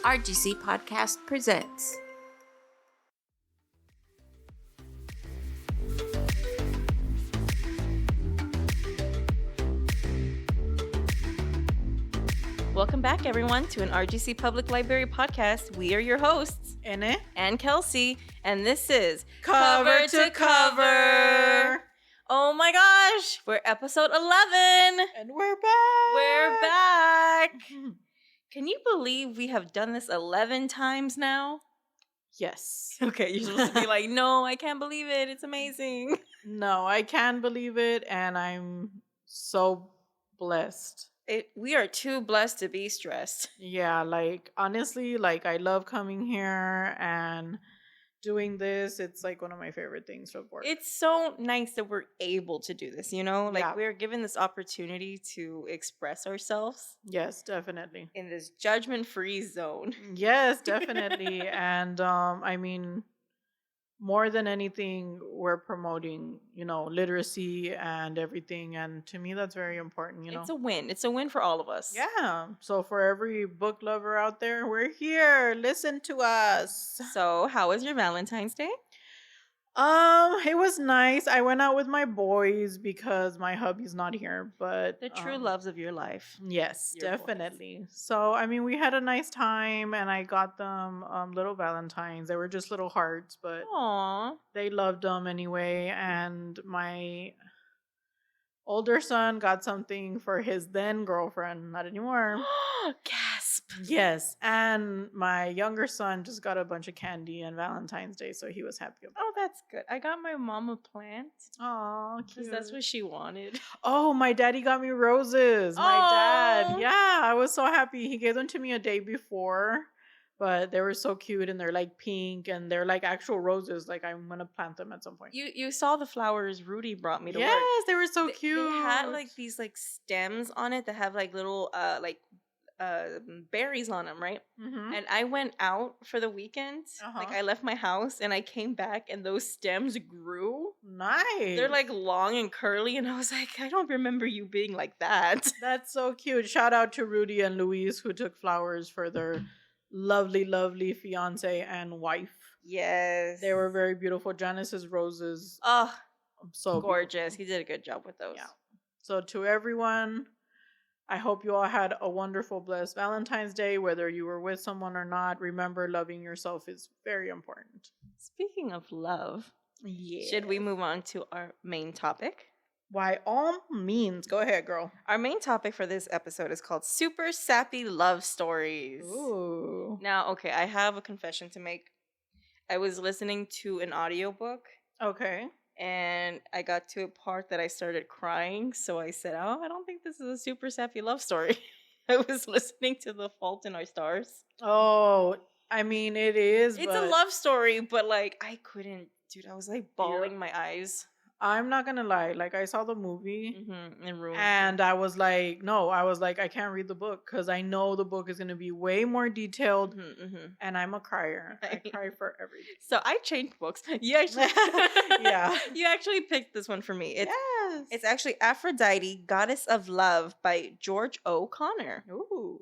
RGC Podcast presents. Welcome back, everyone, to an RGC Public Library podcast. We are your hosts, Ene and Kelsey, and this is Cover to Cover. Oh my gosh, we're episode 11. And we're back. We're back. Can you believe we have done this 11 times now? Yes. Okay, you're supposed to be like, no, I can't believe it. It's amazing. No, I can believe it, and I'm so blessed. We are too blessed to be stressed. Yeah, like, honestly, like, I love coming here and doing this. It's, like, one of my favorite things of work. It's so nice that we're able to do this, you know? Like, Yeah. we're given this opportunity to express ourselves Yes, definitely. in this judgment-free zone. Yes, definitely. And, I mean, more than anything, we're promoting, literacy and everything. And to me, that's very important, It's a win. It's a win for all of us. Yeah. So for every book lover out there, we're here. Listen to us. So, how was your Valentine's Day? It was nice. I went out with my boys because my hubby's not here, but The true loves of your life. yes, Your boys. definitely. So I mean, we had a nice time, and I got them little Valentines. They were just little hearts, but Aww. they loved them anyway. And my older son got something for his then girlfriend, not anymore. Gasp. Yes, and my younger son just got a bunch of candy on Valentine's Day, so he was happy about Oh, that's good. I got my mom a plant. it. Aw, Because cute. that's what she wanted. Oh, my daddy got me roses. My Aw. dad. Yeah, I was so happy. He gave them to me a day before, but they were so cute, and they're like pink, and they're like actual roses. Like, I'm going to plant them at some point. You saw the flowers Rudy brought me to work. Yes, they were so They- cute. They had like these like stems on it that have like little berries on them, right? Mhm. And I went out for the weekend. Like, Uh-huh. I left my house and I came back and those stems grew. Nice. They're like long and curly, and I was like, I don't remember you being like that. That's so cute. Shout out to Rudy and Louise, who took flowers for their lovely, lovely fiance and wife. Yes. They were very beautiful. Janice's roses, oh so gorgeous. beautiful. He did a good job with those. Yeah. So to everyone, I hope you all had a wonderful, blessed Valentine's Day. Whether you were with someone or not, remember loving yourself is very important. Speaking of love, Yeah. should we move on to our main topic? By all means, go ahead, girl. Our main topic for this episode is called Super Sappy Love Stories. Ooh. Now, okay, I have a confession to make. I was listening to an audiobook Okay. and I got to a part that I started crying. So I said, oh, I don't think this is a super sappy love story. I was listening to The Fault in Our Stars. Oh, I mean, it is. It's but a love story, but like, I couldn't, dude, I was like bawling my eyes. I'm not gonna lie. Like, I saw the movie. And ruined And I was like, no, I can't read the book because I know the book is going to be way more detailed, and I'm a crier. I cry for everything. So I changed books. You actually, Yeah. you actually picked this one for me. Yes. It's actually Aphrodite, Goddess of Love by George O. Connor. Ooh.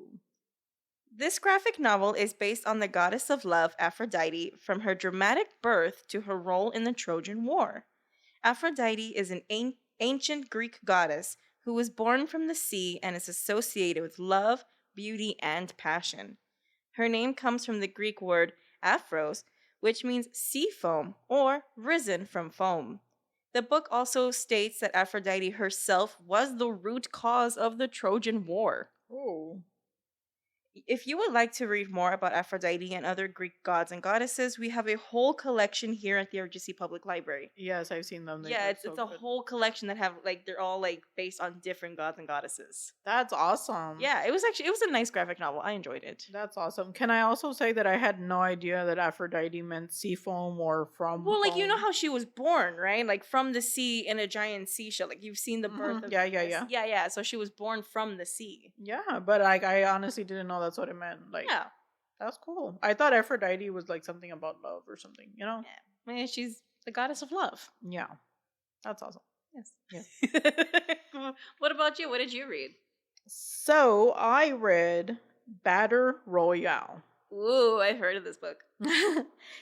This graphic novel is based on the goddess of love, Aphrodite, from her dramatic birth to her role in the Trojan War. Aphrodite is an ancient Greek goddess who was born from the sea and is associated with love, beauty, and passion. Her name comes from the Greek word aphros, which means sea foam or risen from foam. The book also states that Aphrodite herself was the root cause of the Trojan War. Ooh. If you would like to read more about Aphrodite and other Greek gods and goddesses, we have a whole collection here at the RGC Public Library. Yes, I've seen them. They Yeah, look it's so a good. whole collection that have like they're all like based on different gods and goddesses. That's awesome. Yeah, it was a nice graphic novel. I enjoyed it. That's awesome. Can I also say that I had no idea that Aphrodite meant sea foam or from Well, like, you know foam? how she was born, right? Like from the sea in a giant seashell. Like you've seen the birth of Yeah. Yeah. So she was born from the sea. Yeah, but like, I honestly didn't know that's what it meant. Like, Yeah. that's cool. I thought Aphrodite was like something about love or something, you know? Yeah. Man, she's the goddess of love. Yeah. That's awesome. Yes. Yeah. What about you? What did you read? So I read Battle Royale. Ooh, I've heard of this book.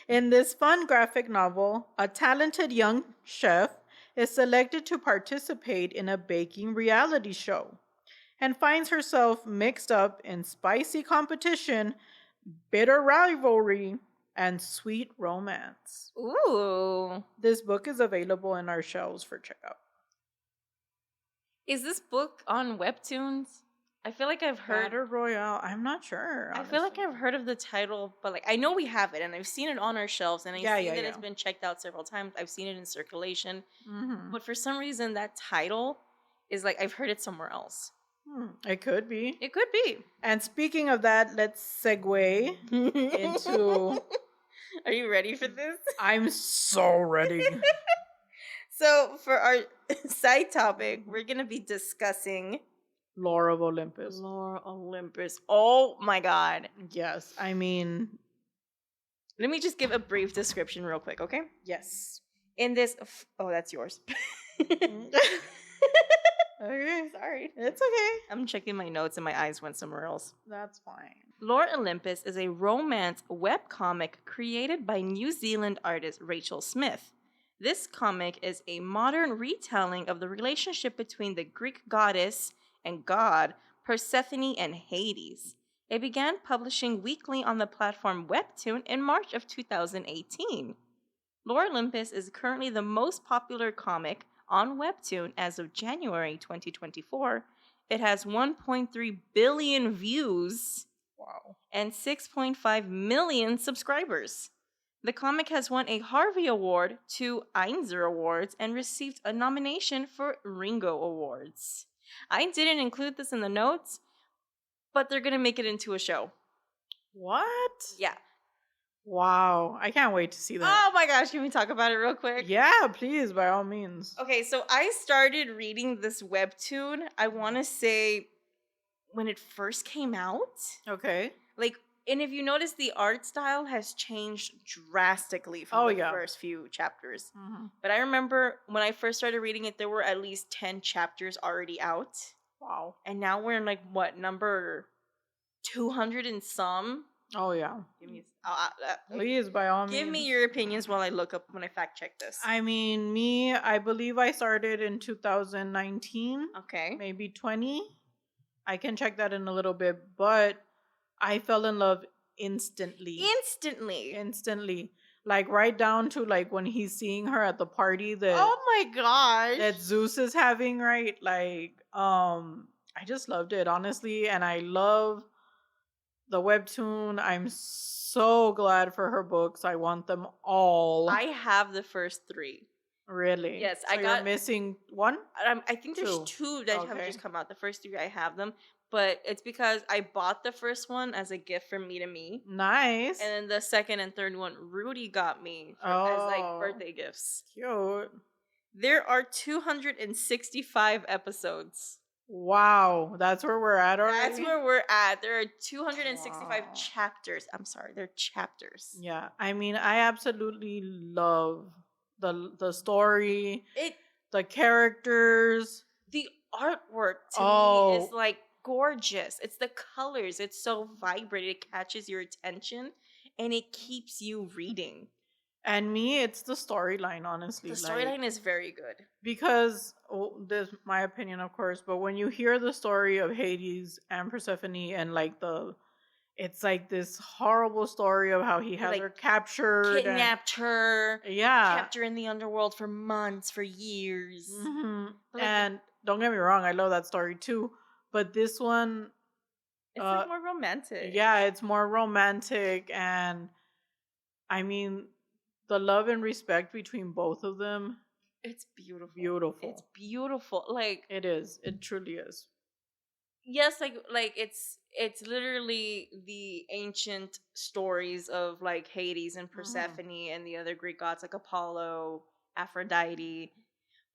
In this fun graphic novel, a talented young chef is selected to participate in a baking reality show and finds herself mixed up in spicy competition, bitter rivalry, and sweet romance. Ooh. This book is available in our shelves for checkout. Is this book on Webtoons? I feel like I've heard. Battle Royale. I'm not sure. I feel like honestly. I've heard of the title, but like I know we have it, and I've seen it on our shelves, and I see that it's been checked out several times. I've seen it in circulation, but for some reason that title is like I've heard it somewhere else. It could be. It could be. And speaking of that, let's segue into. Are you ready for this? I'm so ready. So for our side topic, we're gonna be discussing Lore of Olympus. Lore Olympus. Oh my god. Yes, I mean. Let me just give a brief description real quick, okay? Yes. In this. Oh, that's yours. Okay. Sorry. It's okay. I'm checking my notes and my eyes went somewhere else. That's fine. Lore Olympus is a romance webcomic created by New Zealand artist Rachel Smith. This comic is a modern retelling of the relationship between the Greek goddess and god Persephone and Hades. It began publishing weekly on the platform Webtoon in March of 2018. Lore Olympus is currently the most popular comic on Webtoon as of January 2024. It has 1.3 billion views. Wow. And 6.5 million subscribers. The comic has won a Harvey Award, 2 Eisner Awards, and received a nomination for Ringo Awards. I didn't include this in the notes, but they're going to make it into a show. What? Yeah. Wow. I can't wait to see that. Oh my gosh, can we talk about it real quick? Yeah, please, by all means. Okay, so I started reading this webtoon, I want to say, when it first came out. Okay. Like, and if you notice, the art style has changed drastically from the first few chapters. Mm-hmm. But I remember when I first started reading it, there were at least 10 chapters already out. Wow. And now we're in, like, what, number 200 and some? Oh, yeah. Give me, Please, by all means. give me your opinions while I look up when I fact check this. I mean, I believe I started in 2019. Okay. Maybe 20. I can check that in a little bit, but I fell in love instantly. Instantly. Like right down to like when he's seeing her at the party that oh my gosh. that Zeus is having, right? Like I just loved it, honestly, and I love the webtoon. I'm so glad for her books. I want them all. I have the first 3. Really? Yes, so you're missing one? I think there's 2 that have just come out. The first 3 I have them, but it's because I bought the first one as a gift from Me to Me. Nice. And then the second and third one Rudy got me as like birthday gifts. Cute. There are 265 episodes. Wow, that's where we're at already? That's where we're at. There are 265 chapters. I'm sorry, they're chapters. Yeah, I mean, I absolutely love the story, the characters, the artwork to me is like gorgeous. It's the colors. It's so vibrant. It catches your attention and it keeps you reading. And me, it's the storyline, honestly. The storyline is very good. Because, this is my opinion, of course, but when you hear the story of Hades and Persephone and like it's like this horrible story of how he has her captured. Kidnapped her. Yeah. Kept her in the underworld for months, for years. Mm-hmm. And don't get me wrong, I love that story too. But this one... It's like more romantic. Yeah, it's more romantic. And I mean, the love and respect between both of them. It's beautiful. Beautiful. It's beautiful. Like... It is. It truly is. Yes, like it's literally the ancient stories of like Hades and Persephone and the other Greek gods like Apollo, Aphrodite,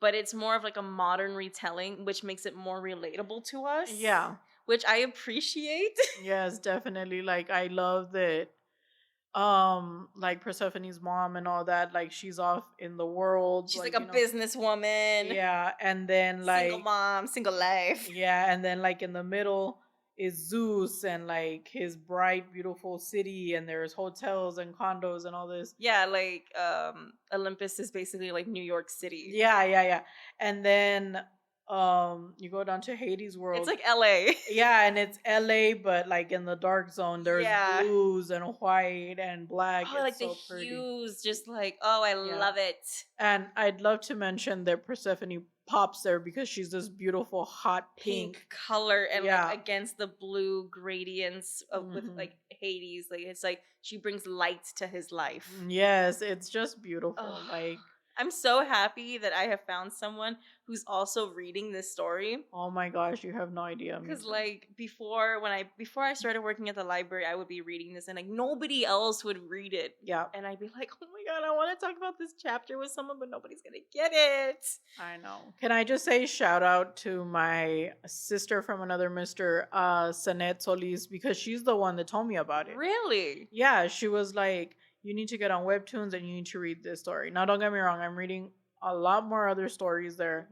but it's more of like a modern retelling, which makes it more relatable to us. Yeah, which I appreciate. Yes, definitely. Like I love that. Like Persephone's mom and all that, like she's off in the world. She's like a businesswoman. Yeah, and then like single mom, single life. Yeah, and then like in the middle is Zeus and like his bright, beautiful city, and there's hotels and condos and all this. Yeah, like Olympus is basically like New York City. Yeah. And then you go down to Hades world. It's like LA. Yeah, and it's LA, but like in the dark zone, there's Yeah. blues and white and black. Oh, like it's so the pretty. hues, just like, oh, I love it. And I'd love to mention that Persephone pops there because she's this beautiful hot Pink color and Yeah. like against the blue gradients of with Mhm. like Hades. Like it's like she brings light to his life. Yes, it's just beautiful. Ugh. Like, I'm so happy that I have found someone who's also reading this story. oh my gosh, you have no idea. Because like before I started working at the library, I would be reading this and like nobody else would read it. Yeah, And I'd be like, oh my god, I want to talk about this chapter with someone, but nobody's gonna get it. I know. Can I just say shout out to my sister from another Mr. Sanet Solis, because she's the one that told me about it. Really? Yeah, she was like, you need to get on Webtoons and you need to read this story. Now, don't get me wrong, I'm reading a lot more other stories there,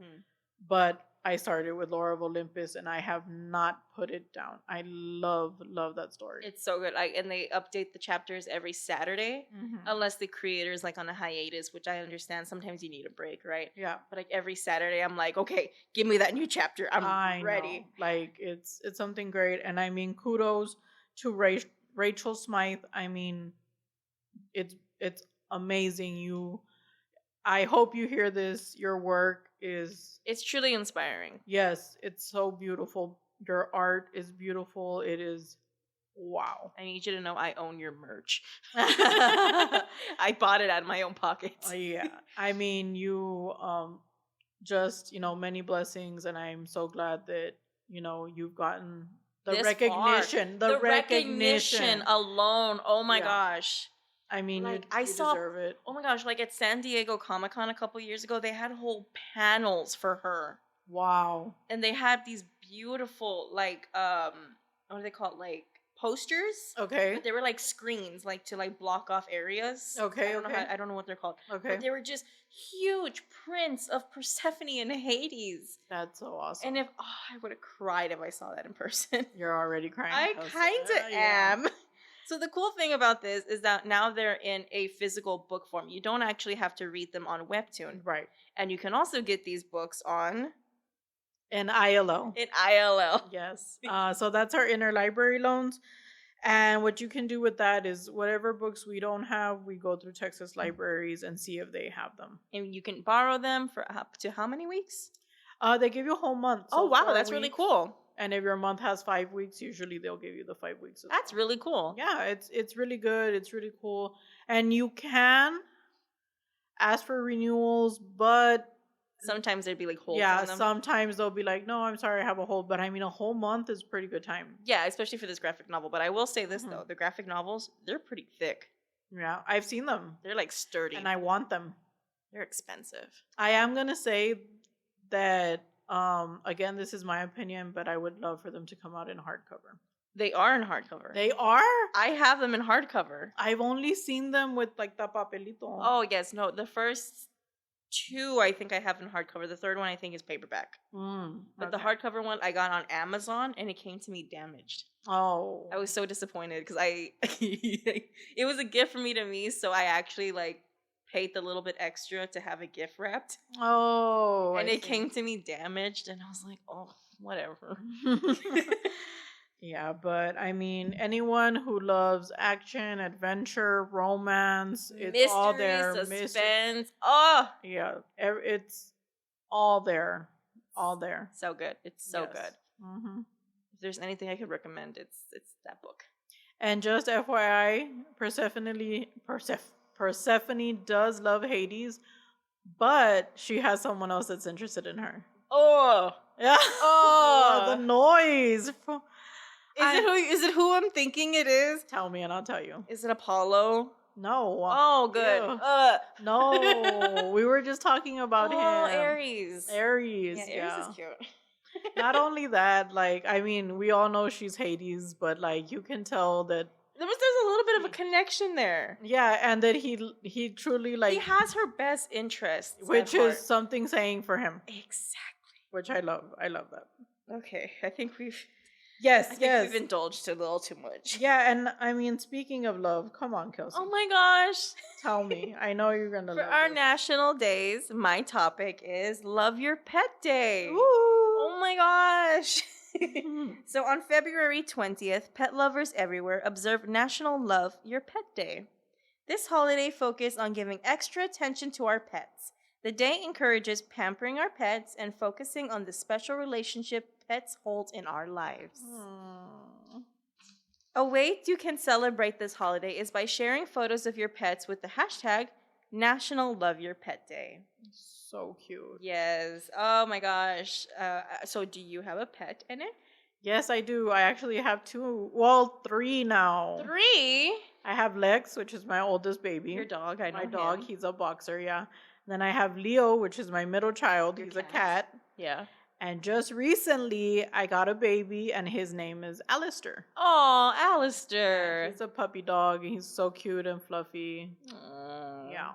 but I started with Lore of Olympus and I have not put it down. I love that story. It's so good. And they update the chapters every Saturday, unless the creator's like on a hiatus, which I understand. Sometimes you need a break, right? Yeah. But like every Saturday, I'm like, okay, give me that new chapter. I'm ready. Know. Like it's something great, and I mean, kudos to Rachel Smythe. I mean, it's amazing. I hope you hear this. Your work is, it's truly inspiring. Yes, it's so beautiful. Your art is beautiful. It is, wow. I need you to know I own your merch. I bought it out of my own pocket. Yeah. I mean, you just, many blessings, and I'm so glad that, you've gotten the This recognition. The recognition alone. Oh my gosh. I mean, like, you deserve it. Oh my gosh, like at San Diego Comic-Con a couple years ago, they had whole panels for her. Wow. And they had these beautiful, like, what are they called? Like, posters? Okay. But they were like screens, like to like block off areas. Okay, I don't know what they're called. Okay. But they were just huge prints of Persephone and Hades. That's so awesome. And I would have cried if I saw that in person. You're already crying. I kind of am. So the cool thing about this is that now they're in a physical book form. You don't actually have to read them on Webtoon. Right. And you can also get these books on... in ILL. In ILL. Yes. So that's our interlibrary loans. And what you can do with that is whatever books we don't have, we go through Texas libraries and see if they have them. And you can borrow them for up to how many weeks? They give you a whole month. So oh, wow. That's really cool. And if your month has 5 weeks, usually they'll give you the 5 weeks. That's really cool. Yeah, it's really good. It's really cool. And you can ask for renewals, but sometimes there'd be like holds. Yeah, on them. Sometimes they'll be like, no, I'm sorry, I have a hold. But I mean, a whole month is pretty good time. Yeah, especially for this graphic novel. But I will say this, though. The graphic novels, they're pretty thick. Yeah, I've seen them. They're like sturdy. And I want them. They're expensive. I am going to say that, again, this is my opinion, but I would love for them to come out in hardcover. They are in hardcover. They are? I have them in hardcover. I've only seen them with like the papelito. Oh, yes. No, the first 2 I think I have in hardcover. The third one I think is paperback. But the hardcover one I got on Amazon and it came to me damaged. Oh. I was so disappointed because it was a gift for me, so I actually like paid the little bit extra to have a gift wrapped. Oh. And it came to me damaged and I was like, oh, whatever. Yeah, but I mean, anyone who loves action, adventure, romance, it's mystery, all there. Suspense. Oh, yeah, it's all there, all there. So good. It's so good. Mm-hmm. If there's anything I could recommend, it's that book. And just FYI, Persephone does love Hades, but she has someone else that's interested in her. Oh, yeah. Oh, the noise. Is it who I'm thinking it is? Tell me and I'll tell you. Is it Apollo? No. Oh, good. No, we were just talking about him. Aries. Yeah, Aries is cute. Not only that, like, I mean, we all know she's Hades, but like, you can tell that there's a little bit of a connection there. Yeah, and that he truly like he has her best interests, which is something saying for him. Exactly. Which I love. I love that. Okay, I think we've Yes, I think yes. we've indulged a little too much. Yeah, and I mean, speaking of love, come on, Kelsey. Oh my gosh. Tell me. I know you're going to For love our this. national days, my topic is Love Your Pet Day. Ooh. Oh my gosh. Mhm. So on February 20th, pet lovers everywhere observe National Love Your Pet Day. This holiday focuses on giving extra attention to our pets. The day encourages pampering our pets and focusing on the special relationship pets hold in our lives. Aw. A way you can celebrate this holiday is by sharing photos of your pets with the hashtag National Love Your Pet Day. So cute. Yes. Oh my gosh. So do you have a pet in it? Yes, I do. I actually have two. Well, three now. 3? I have Lex, which is my oldest baby. Your dog, I know My dog, him. he's a boxer, yeah. Then I have Leo, which is my middle child. Your He's a cat. cat. Yeah. And just recently, I got a baby, and his name is Alistair. Oh, Yeah, Alistair. he's a puppy dog. He's so cute and fluffy. Aw. Yeah.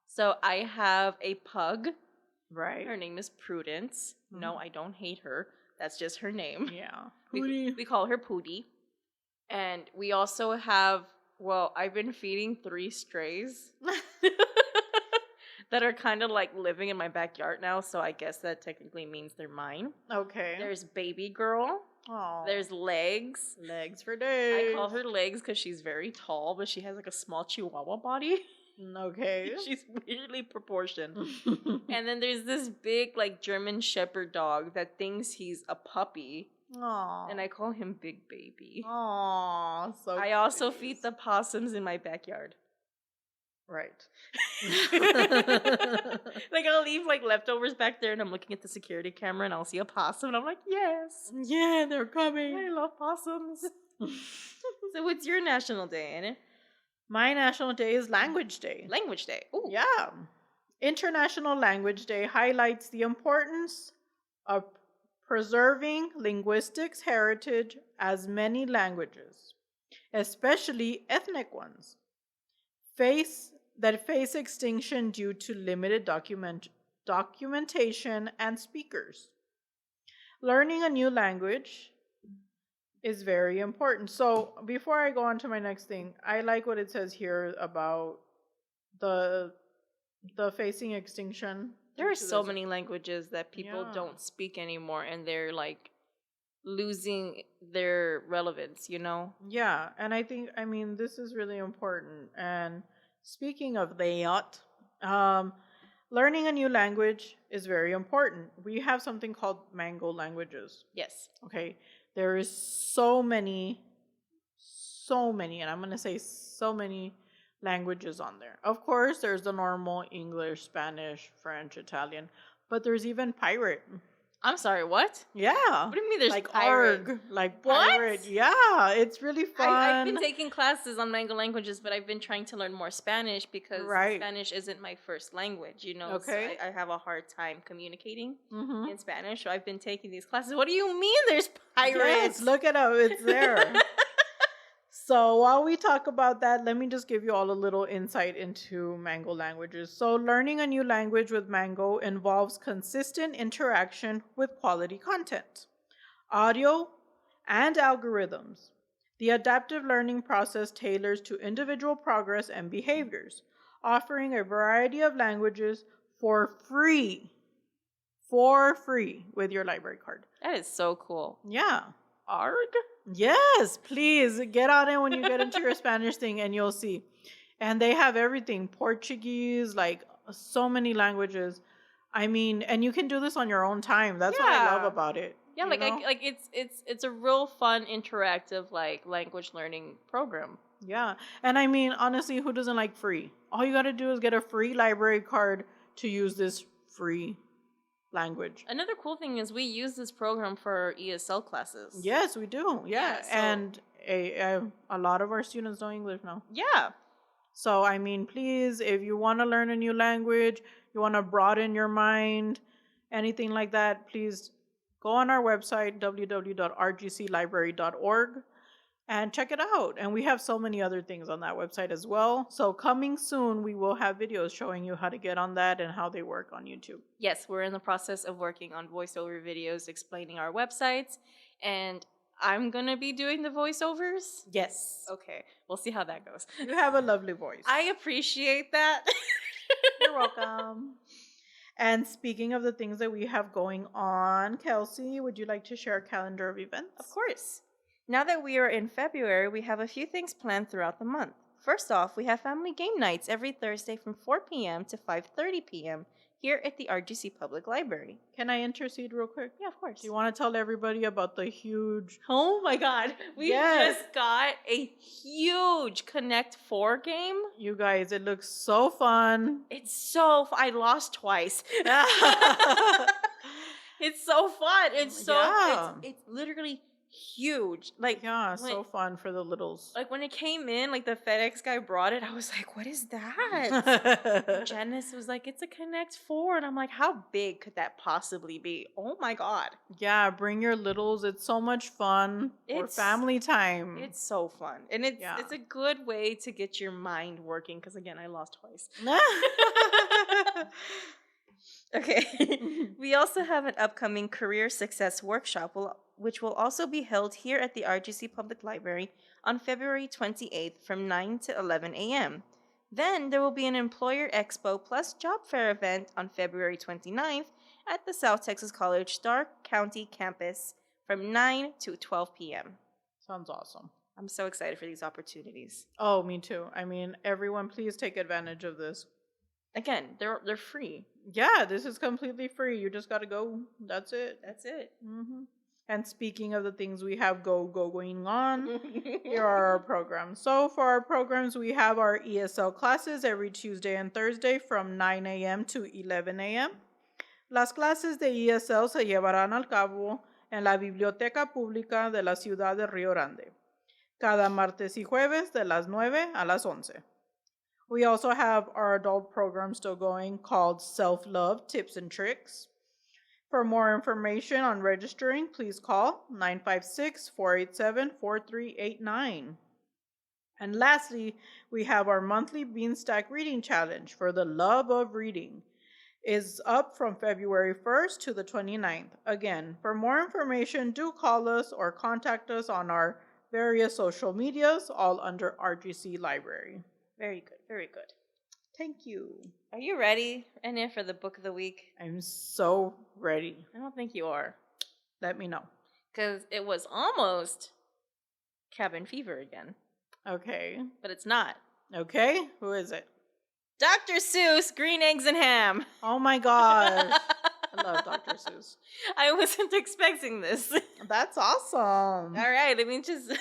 So I have a pug. Right. Her name is Prudence. No, I don't hate her. That's just her name. Yeah. We call her Pootie. And we also have, well, I've been feeding 3 strays that are kind of like living in my backyard now. So I guess that technically means they're mine. Okay. There's Baby Girl. Aw. There's Legs. Legs for days. I call her Legs because she's very tall, but she has like a small chihuahua body. Okay. She's weirdly proportioned. And then there's this big, like, German Shepherd dog that thinks he's a puppy. Aww. And I call him Big Baby. Aww. So I also cute. feed the possums in my backyard. Right. Like, I'll leave, like, leftovers back there, and I'm looking at the security camera, and I'll see a possum, and I'm like, yes. Yeah, they're coming. I love possums. So what's your national day, Anna? My national day is Language Day. Language Day. Ooh. Yeah. International Language Day highlights the importance of preserving linguistics heritage as many languages, especially ethnic ones, face extinction due to limited documentation and speakers. Learning a new language is very important. So before I go on to my next thing, I like what it says here about the facing extinction. There are due to so this. many languages that people Yeah. don't speak anymore, and they're, like, losing their relevance, you know? Yeah, and I mean, this is really important. And speaking of that, learning a new language is very important. We have something called Mango languages. Yes. Okay, there is so many, and I'm going to say so many languages on there. Of course, there's the normal English, Spanish, French, Italian, but there's even pirate. I'm sorry, what? Yeah. What do you mean there's like pirate? ARG, like What? pirate. Yeah, it's really fun. I've been taking classes on Mango languages, but I've been trying to learn more Spanish because Right. Spanish isn't my first language, you know? Okay. So I have a hard time communicating Mhm. in Spanish, so I've been taking these classes. What do you mean there's pirates? Yes, look it up. It's there. So while we talk about that, let me just give you all a little insight into Mango languages. So learning a new language with Mango involves consistent interaction with quality content, audio, and algorithms. The adaptive learning process tailors to individual progress and behaviors, offering a variety of languages for free with your library card. That is so cool. Yeah. ARG? Yes, please get on it when you get into your Spanish thing and you'll see. And they have everything, Portuguese, like so many languages. I mean, and you can do this on your own time. That's what I love Yeah. about it. Yeah, you like know? it's a real fun interactive like language learning program. Yeah. And I mean, honestly, who doesn't like free? All you got to do is get a free library card to use this free language. Another cool thing is we use this program for our ESL classes. Yes, we do. Yeah. Yeah, so- And a lot of our students know English now. Yeah. So, I mean, please, if you want to learn a new language, you want to broaden your mind, anything like that, please go on our website, www.rgclibrary.org, and check it out. And we have so many other things on that website as well. So coming soon, we will have videos showing you how to get on that and how they work on YouTube. Yes, we're in the process of working on voiceover videos explaining our websites. And I'm going to be doing the voiceovers? Yes. Okay, we'll see how that goes. You have a lovely voice. I appreciate that. You're welcome. And speaking of the things that we have going on, Kelsey, would you like to share a calendar of events? Of course. Now that we are in February, we have a few things planned throughout the month. First off, we have family game nights every Thursday from 4 p.m. to 5:30 p.m. here at the RGC Public Library. Can I intercede real quick? Yeah, of course. Do you want to tell everybody about the huge... Oh my god, we just got a huge Connect 4 game. You guys, it looks so fun. It's so I lost twice. It's so fun. It's literally huge. Like so fun for the littles. Like when it came in, like the FedEx guy brought it, I was like, what is that? Janice was like, it's a Connect 4. And I'm like, how big could that possibly be? Oh my god. Yeah, bring your littles. It's so much fun for family time. It's so fun. And it's a good way to get your mind working because again, I lost twice. Okay. We also have an upcoming career success workshop which will also be held here at the RGC Public Library on February 28th from 9 to 11 a.m. Then there will be an Employer Expo plus Job Fair event on February 29th at the South Texas College Stark County campus from 9 to 12 p.m. Sounds awesome. I'm so excited for these opportunities. Oh, me too. I mean, everyone, please take advantage of this. Again, they're free. Yeah, this is completely free. You just got to go. That's it. That's it. Mm-hmm. And speaking of the things we have going on, here are our programs. So for our programs, we have our ESL classes every Tuesday and Thursday from 9 a.m. to 11 a.m. Las clases de ESL se llevarán al cabo en la Biblioteca Pública de la Ciudad de Rio Grande, cada martes y jueves de las 9 a las 11. We also have our adult program still going called Self-Love Tips and Tricks. For more information on registering, please call 956-487-4389. And lastly, we have our monthly Beanstack Reading Challenge for the love of reading. It's up from February 1st to the 29th. Again, for more information, do call us or contact us on our various social medias, all under RGC Library. Very good, very good. Thank you. Are you ready, Ene, for the book of the week? I'm so ready. I don't think you are. Let me know. Because it was almost cabin fever again. Okay. But it's not. Okay. Who is it? Dr. Seuss, Green Eggs and Ham. Oh my gosh. I love Dr. Seuss. I wasn't expecting this. That's awesome. All right, let me just...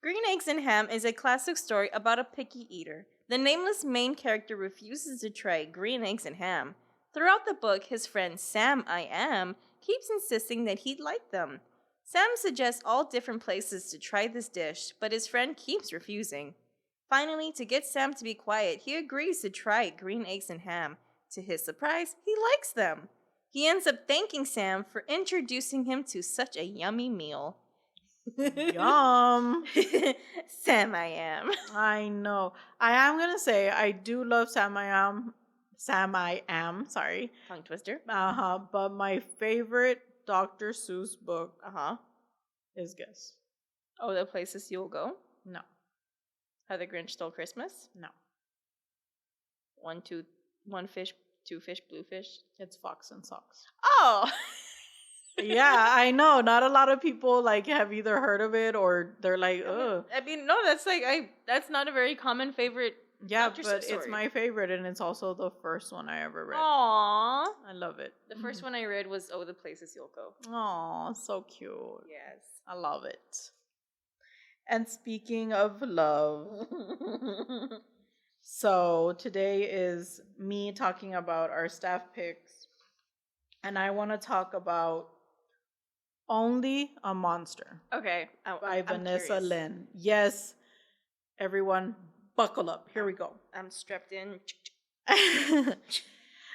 Green Eggs and Ham is a classic story about a picky eater. The nameless main character refuses to try green eggs and ham. Throughout the book, his friend Sam I Am keeps insisting that he'd like them. Sam suggests all different places to try this dish, but his friend keeps refusing. Finally, to get Sam to be quiet, he agrees to try green eggs and ham. To his surprise, he likes them. He ends up thanking Sam for introducing him to such a yummy meal. Yum. Sam I Am. I know. I am going to say I do love Sam I Am, sorry. Tongue twister. But my favorite Dr. Seuss book is guess. Oh, The Places You'll Go? No. How the Grinch Stole Christmas? No. One fish, two fish, blue fish. It's Fox and Socks. Oh! Yeah, I know. Not a lot of people like have either heard of it or they're like, ugh. I mean, no, that's not a very common favorite. Yeah, Dr. but Seuss it's my favorite, and it's also the first one I ever read. Aww. I love it. The first one I read was Oh, The Places You'll Go. Aw, so cute. Yes. I love it. And speaking of love, so today is me talking about our staff picks, and I want to talk about Only a Monster. Okay. By Vanessa Lynn. Yes, everyone, buckle up. Here we go. I'm strapped in.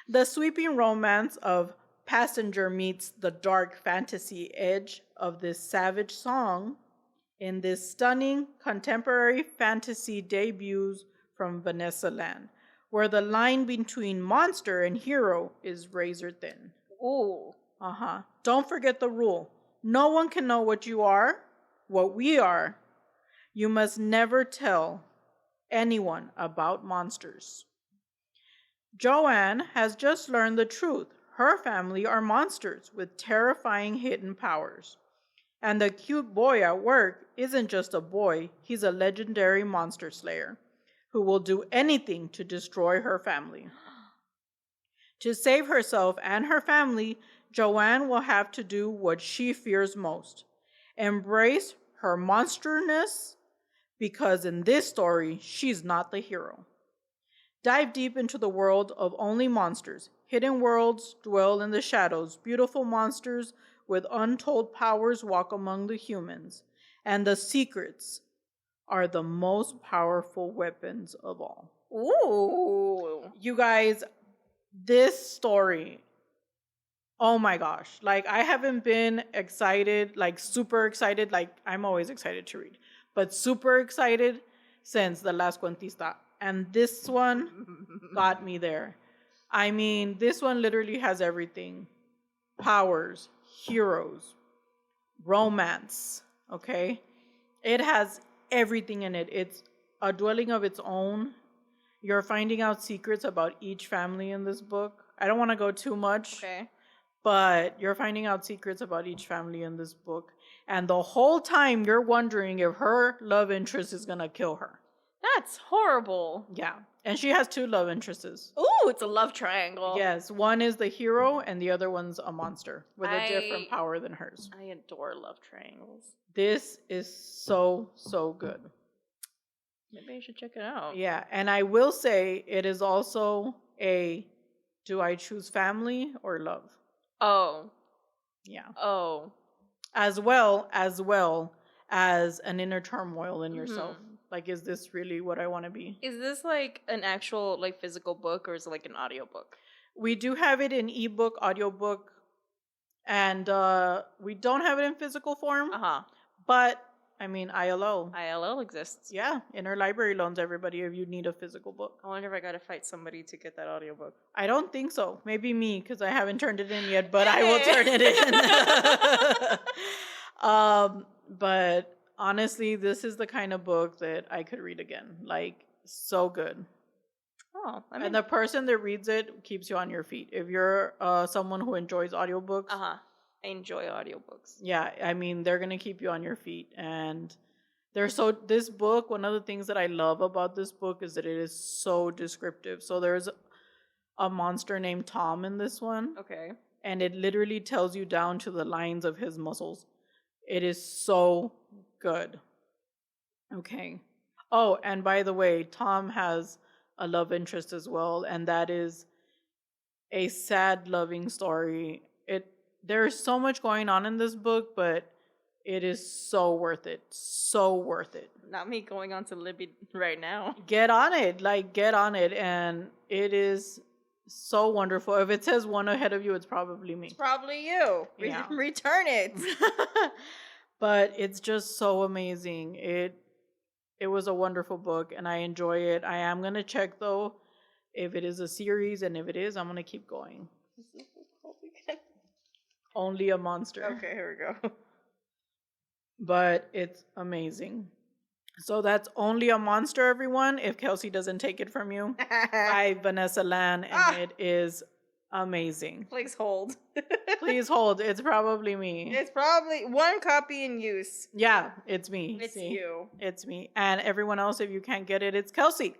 The sweeping romance of Passenger meets the dark fantasy edge of this savage song in this stunning contemporary fantasy debuts from Vanessa Lynn, where the line between monster and hero is razor thin. Ooh. Don't forget the rule. No one can know what you are, what we are. You must never tell anyone about monsters. Joanne has just learned the truth. Her family are monsters with terrifying hidden powers. And the cute boy at work isn't just a boy, he's a legendary monster slayer who will do anything to destroy her family. To save herself and her family, Joanne will have to do what she fears most: embrace her monsterness, because in this story, she's not the hero. Dive deep into the world of only monsters. Hidden worlds dwell in the shadows. Beautiful monsters with untold powers walk among the humans. And the secrets are the most powerful weapons of all. Ooh. You guys, this story, oh my gosh. Like, I haven't been excited, like super excited. Like, I'm always excited to read, but super excited since the last Cuentista. And this one got me there. I mean, this one literally has everything: powers, heroes, romance. Okay? It has everything in it. It's a dwelling of its own. You're finding out secrets about each family in this book. I don't want to go too much. Okay. But you're finding out secrets about each family in this book. And the whole time you're wondering if her love interest is going to kill her. That's horrible. Yeah. And she has two love interests. Ooh, it's a love triangle. Yes. One is the hero and the other one's a monster with a different power than hers. I adore love triangles. This is so, so good. Maybe I should check it out. Yeah. And I will say it is also a, do I choose family or love? Oh. Yeah. Oh. As well as an inner turmoil in yourself. Like, is this really what I want to be? Is this like an actual like physical book, or is it like an audiobook? We do have it in ebook, audiobook, and we don't have it in physical form. But I mean, ILO. ILL exists. Yeah, interlibrary loans, everybody, if you need a physical book. I wonder if I gotta fight somebody to get that audiobook. I don't think so. Maybe me, because I haven't turned it in yet, but I will turn it in. But honestly, this is the kind of book that I could read again. Like, so good. Oh, and the person that reads it keeps you on your feet. If you're someone who enjoys audiobooks. I enjoy audiobooks. Yeah, I mean, they're going to keep you on your feet. And this book, one of the things that I love about this book is that it is so descriptive. So there's a monster named Tom in this one. Okay. And it literally tells you down to the lines of his muscles. It is so good. Okay. Oh, and by the way, Tom has a love interest as well, and that is a sad loving story. There's so much going on in this book, but it is so worth it. So worth it. Not me going on to Libby right now. Get on it. Like, get on it. And it is so wonderful. If it says one ahead of you, it's probably me. It's probably you. Yeah. Return it. But it's just so amazing. It was a wonderful book, and I enjoy it. I am going to check, though, if it is a series, and if it is, I'm going to keep going. Only a Monster. Okay, here we go. But it's amazing. So that's Only a Monster, everyone, if Kelsey doesn't take it from you, by Vanessa Lan, and it is amazing. Please hold. Please hold. It's probably me. It's probably one copy in use. Yeah, it's me. It's See? you. It's me. And everyone else, if you can't get it, it's Kelsey.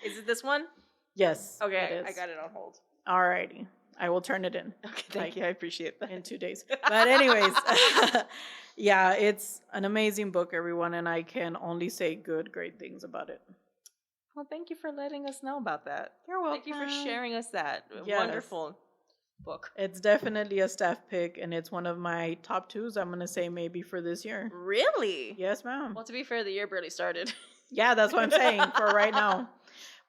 Is it this one? Yes. Okay, I got it on hold. Alrighty. I will turn it in. Okay, thank you. I appreciate that. In 2 days. But anyways, yeah, it's an amazing book, everyone, and I can only say great things about it. Well, thank you for letting us know about that. You're welcome. Thank you for sharing us that. Yes. Wonderful book. It's definitely a staff pick, and it's one of my top twos, I'm going to say, maybe for this year. Really? Yes, ma'am. Well, to be fair, the year barely started. Yeah, that's what I'm saying for right now.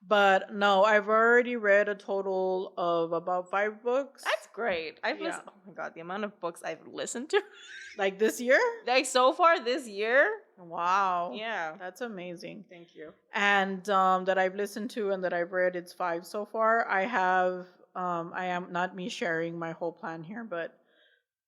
But no, I've already read a total of about 5 books. That's great. Listened. Oh my god, the amount of books I've listened to. Like this year? Like so far this year? Wow. Yeah. That's amazing. Thank you. And that I've listened to and that I've read, it's 5 so far. I am not me sharing my whole plan here, but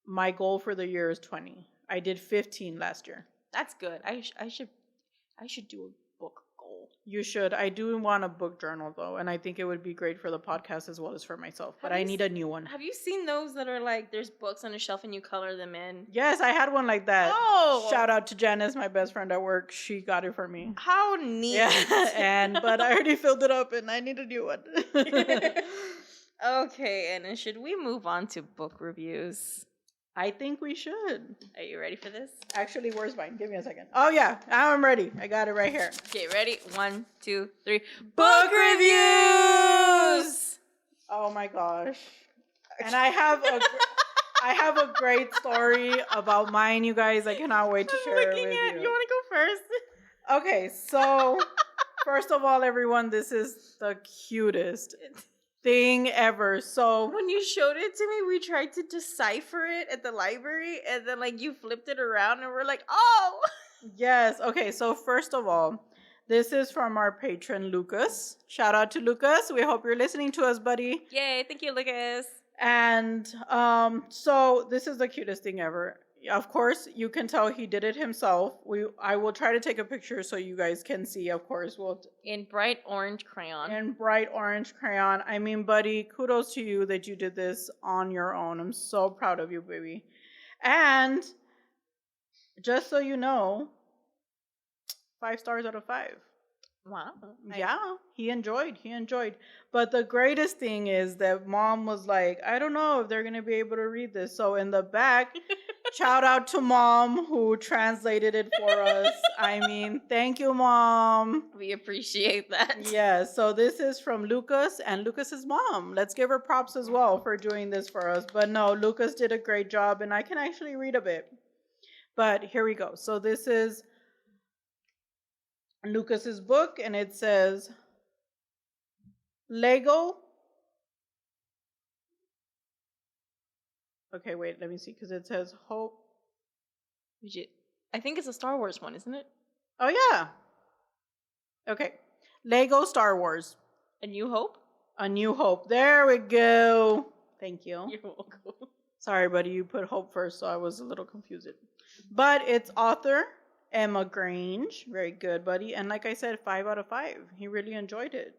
My goal for the year is 20. I did 15 last year. That's good. I should do a book goal. You should. I do want a book journal though, and I think it would be great for the podcast as well as for myself. But I need a new one. Have you seen those that are like there's books on a shelf and you color them in? Yes, I had one like that. Oh, shout out to Janice, my best friend at work. She got it for me. How neat! Yeah, but I already filled it up, and I need a new one. Okay, and should we move on to book reviews? I think we should. Are you ready for this? Actually, where's mine? Give me a second. Oh yeah, I'm ready. I got it right here. Okay, ready? 1, 2, 3. Book reviews. Oh my gosh! And I have a great story about mine, you guys. I cannot wait to share it with you. You want to go first? Okay, so first of all, everyone, this is the cutest thing ever. So when you showed it to me, we tried to decipher it at the library, and then like you flipped it around, and we're like, oh. Yes. Okay. So first of all, this is from our patron Lucas. Shout out to Lucas. We hope you're listening to us, buddy. Yay! Thank you, Lucas. And so this is the cutest thing ever. Of course, you can tell he did it himself. I will try to take a picture so you guys can see. Of course, in bright orange crayon. I mean, buddy, kudos to you that you did this on your own. I'm so proud of you, baby. And just so you know, 5 stars out of 5. Wow. Yeah, he enjoyed. But the greatest thing is that mom was like, I don't know if they're going to be able to read this. So in the back, shout out to mom who translated it for us. I mean, thank you, mom. We appreciate that. Yeah, so this is from Lucas and Lucas's mom. Let's give her props as well for doing this for us. But no, Lucas did a great job, and I can actually read a bit. But here we go. So this is Lucas's book, and it says Lego. Okay, wait, let me see, because it says Hope. I think it's a Star Wars one, isn't it? Oh, yeah. Okay. Lego Star Wars. A New Hope? A New Hope. There we go. Thank you. You're welcome. Sorry, buddy, you put Hope first, so I was a little confused. But it's author Emma Grange. Very good, buddy. And like I said, 5 out of 5. He really enjoyed it.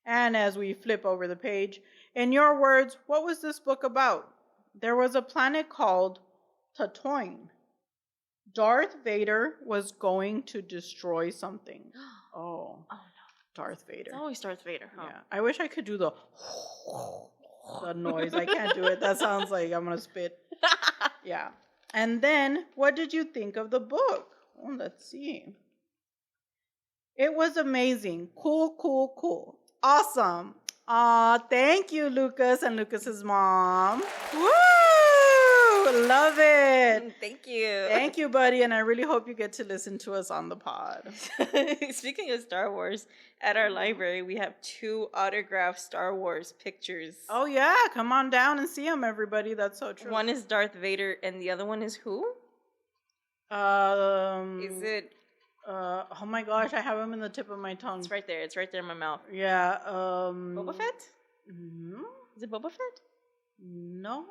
And as we flip over the page, in your words, what was this book about? There was a planet called Tatooine. Darth Vader was going to destroy something. Oh no. Darth Vader. It's always Darth Vader, huh? Yeah. I wish I could do the noise. I can't do it. That sounds like I'm going to spit. Yeah. And then, what did you think of the book? Oh, let's see. It was amazing. Cool. Awesome. Thank you, Lucas and Lucas's mom. Woo! Love it. Thank you. Thank you, buddy. And I really hope you get to listen to us on the pod. Speaking of Star Wars, at our library, we have 2 autographed Star Wars pictures. Oh, yeah. Come on down and see them, everybody. That's so true. One is Darth Vader, and the other one is who? Is it? Oh my gosh, I have him in the tip of my tongue. It's right there. It's right there in my mouth. Yeah. Boba Fett? No. Is it Boba Fett? No.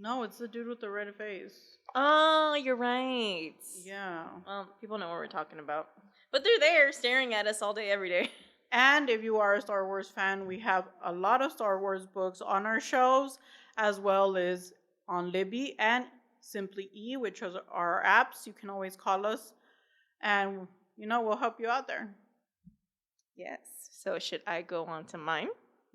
No, it's the dude with the red face. Oh, you're right. Yeah. Well, people know what we're talking about. But they're there staring at us all day, every day. And if you are a Star Wars fan, we have a lot of Star Wars books on our shelves, as well as on Libby and Simply E, which are our apps. You can always call us, and, we'll help you out there. Yes. So should I go on to mine?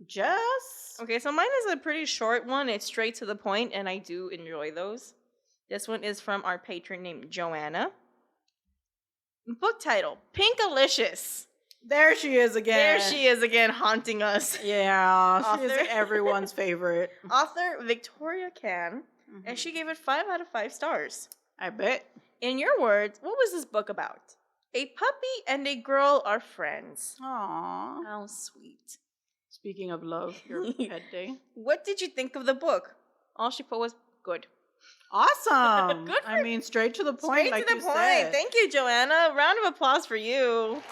Just. Okay, so mine is a pretty short one. It's straight to the point, and I do enjoy those. This one is from our patron named Joanna. Book title, Pinkalicious. There she is again. Haunting us. Yeah, she's everyone's favorite. Author Victoria Can, and she gave it 5 out of 5 stars. I bet. In your words, what was this book about? A puppy and a girl are friends. Aww. How sweet. Speaking of love, your pet day. What did you think of the book? All she put was good. Awesome. Good straight to the point. Straight to the point. Said. Thank you, Joanna. Round of applause for you.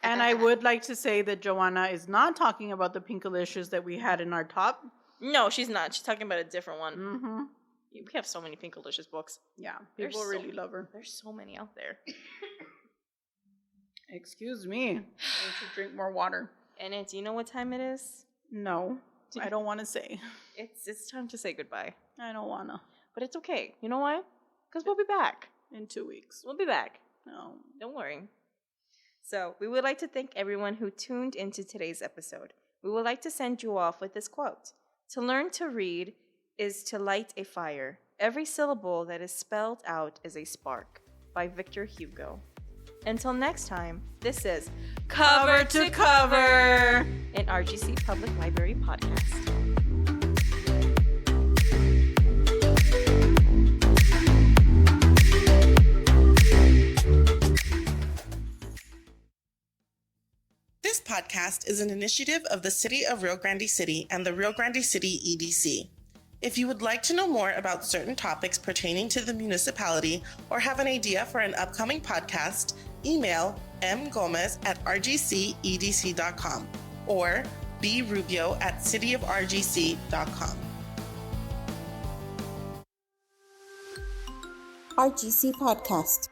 And I would like to say that Joanna is not talking about the Pinkalicious that we had in our top. No, she's not. She's talking about a different one. Mm-hmm. We have so many Pinkalicious books. Yeah, people really love her. There's so many out there. Excuse me. I need to drink more water. And do you know what time it is? No, I don't want to say. It's time to say goodbye. I don't want to. But it's okay. You know why? Because we'll be back. In 2 weeks. We'll be back. No. Don't worry. So, we would like to thank everyone who tuned into today's episode. We would like to send you off with this quote. To learn to read is to light a fire. Every syllable that is spelled out is a spark. By Victor Hugo. Until next time, this is Cover to Cover, an RGC Public Library podcast. This podcast is an initiative of the City of Rio Grande City and the Rio Grande City EDC. If you would like to know more about certain topics pertaining to the municipality or have an idea for an upcoming podcast, email mgomez@rgcedc.com or brubio@cityofrgc.com. RGC Podcast.